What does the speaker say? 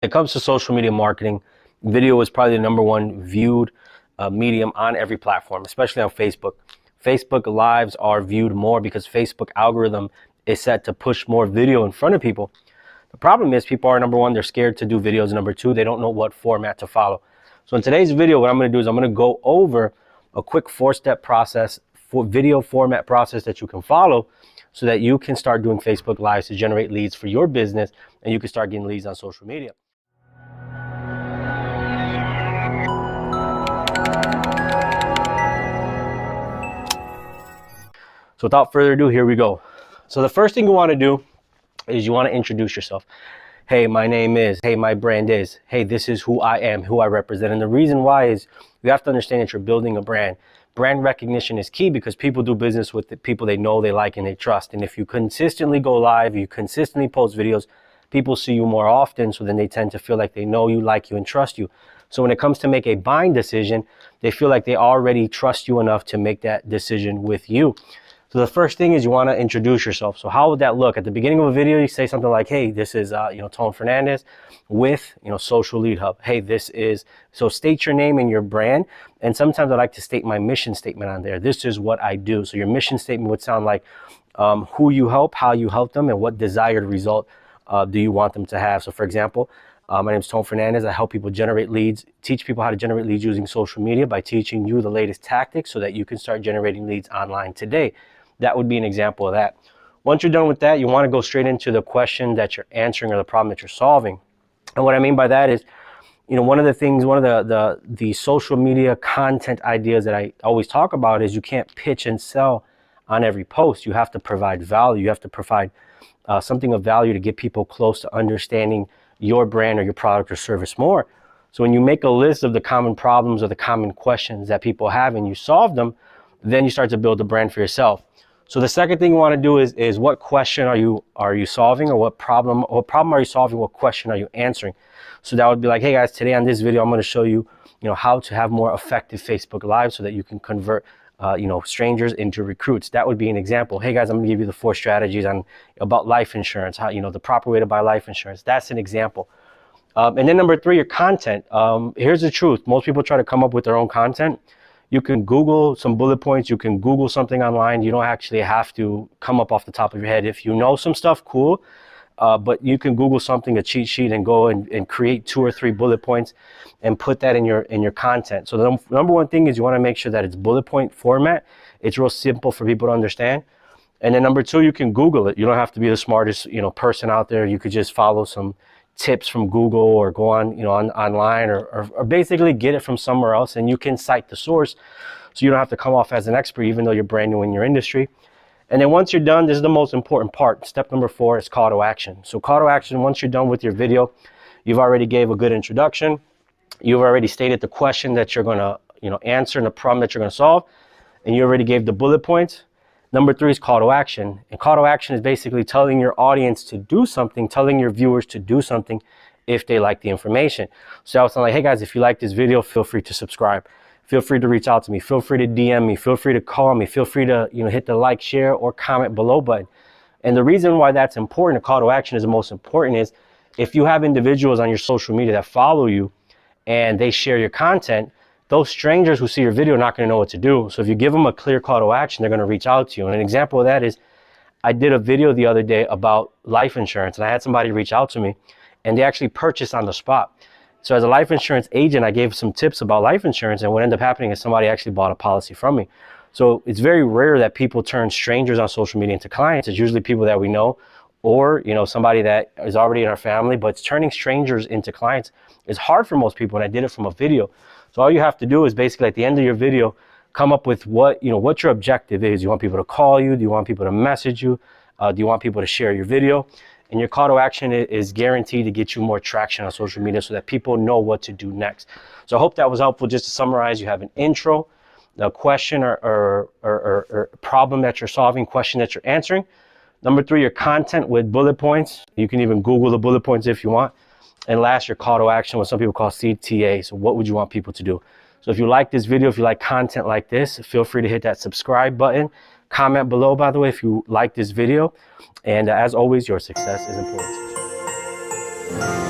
When it comes to social media marketing, video is probably the number one viewed medium on every platform, especially on Facebook. Facebook Lives are viewed more because Facebook algorithm is set to push more video in front of people. The problem is people are, number one, they're scared to do videos. Number two, they don't know what format to follow. So in today's video, what I'm going to do is I'm going to go over a quick 4-step process, for video format process that you can follow so that you can start doing Facebook Lives to generate leads for your business, and you can start getting leads on social media. So without further ado, here we go. So the first thing you want to do is you want to introduce yourself. Hey, my name is, hey, my brand is, hey, this is who I am, who I represent. And the reason why is you have to understand that you're building a brand. Brand recognition is key because people do business with the people they know, they like, and they trust. And if you consistently go live, you consistently post videos, people see you more often, so then they tend to feel like they know you, like you, and trust you. So when it comes to make a buying decision, they feel like they already trust you enough to make that decision with you. So the first thing is you want to introduce yourself. So how would that look? At the beginning of a video, you say something like, hey, this is, Tone Fernandez with, Social Lead Hub. Hey, this is, so state your name and your brand. And sometimes I like to state my mission statement on there. This is what I do. So your mission statement would sound like who you help, how you help them, and what desired result do you want them to have. So for example, my name is Tone Fernandez. I help people generate leads, teach people how to generate leads using social media by teaching you the latest tactics so that you can start generating leads online today. That would be an example of that. Once you're done with that, you want to go straight into the question that you're answering or the problem that you're solving. And what I mean by that is, one of the social media content ideas that I always talk about is you can't pitch and sell on every post. You have to provide value. You have to provide something of value to get people close to understanding your brand or your product or service more. So when you make a list of the common problems or the common questions that people have and you solve them, then you start to build a brand for yourself. So the second thing you want to do is what question are you solving, or what problem are you solving, what question are you answering? So that would be like, hey guys, today on this video I'm going to show you, how to have more effective Facebook Live so that you can convert strangers into recruits. That would be an example. Hey guys, I'm going to give you the 4 strategies about life insurance, how the proper way to buy life insurance. That's an example. And then number 3, your content. Here's the truth. Most people try to come up with their own content. You can Google some bullet points. You can Google something online. You don't actually have to come up off the top of your head. If you know some stuff, cool. But you can Google something, a cheat sheet, and go and create 2 or 3 bullet points and put that in your content. So the number one thing is you want to make sure that it's bullet point format. It's real simple for people to understand. And then number 2, you can Google it. You don't have to be the smartest person out there. You could just follow some tips from Google or go on online or basically get it from somewhere else, and you can cite the source so you don't have to come off as an expert even though you're brand new in your industry. And then once you're done, this is the most important part. Step number 4 is call to action. So call to action, once you're done with your video, you've already gave a good introduction. You've already stated the question that you're going to answer and the problem that you're going to solve, and you already gave the bullet points. Number 3 is call to action. And call to action is basically telling your audience to do something, telling your viewers to do something if they like the information. So I was like, hey guys, if you like this video, feel free to subscribe. Feel free to reach out to me. Feel free to DM me. Feel free to call me. Feel free to hit the like, share, or comment below button. And the reason why that's important, a call to action is the most important, is if you have individuals on your social media that follow you and they share your content, those strangers who see your video are not going to know what to do. So if you give them a clear call to action, they're going to reach out to you. And an example of that is I did a video the other day about life insurance, and I had somebody reach out to me, and they actually purchased on the spot. So as a life insurance agent, I gave some tips about life insurance, and what ended up happening is somebody actually bought a policy from me. So it's very rare that people turn strangers on social media into clients. It's usually people that we know, or somebody that is already in our family. But turning strangers into clients is hard for most people, and I did it from a video. So all you have to do is basically at the end of your video, come up with what your objective is. You want people to call you? Do you want people to message you? Do you want people to share your video? And your call to action is guaranteed to get you more traction on social media so that people know what to do next. So I hope that was helpful. Just to summarize, you have an intro, the question or problem that you're solving, question that you're answering. Number 3, your content with bullet points. You can even Google the bullet points if you want. And last, your call to action, what some people call CTA. So what would you want people to do? So if you like this video, if you like content like this, feel free to hit that subscribe button. Comment below, by the way, if you like this video. And as always, your success is important.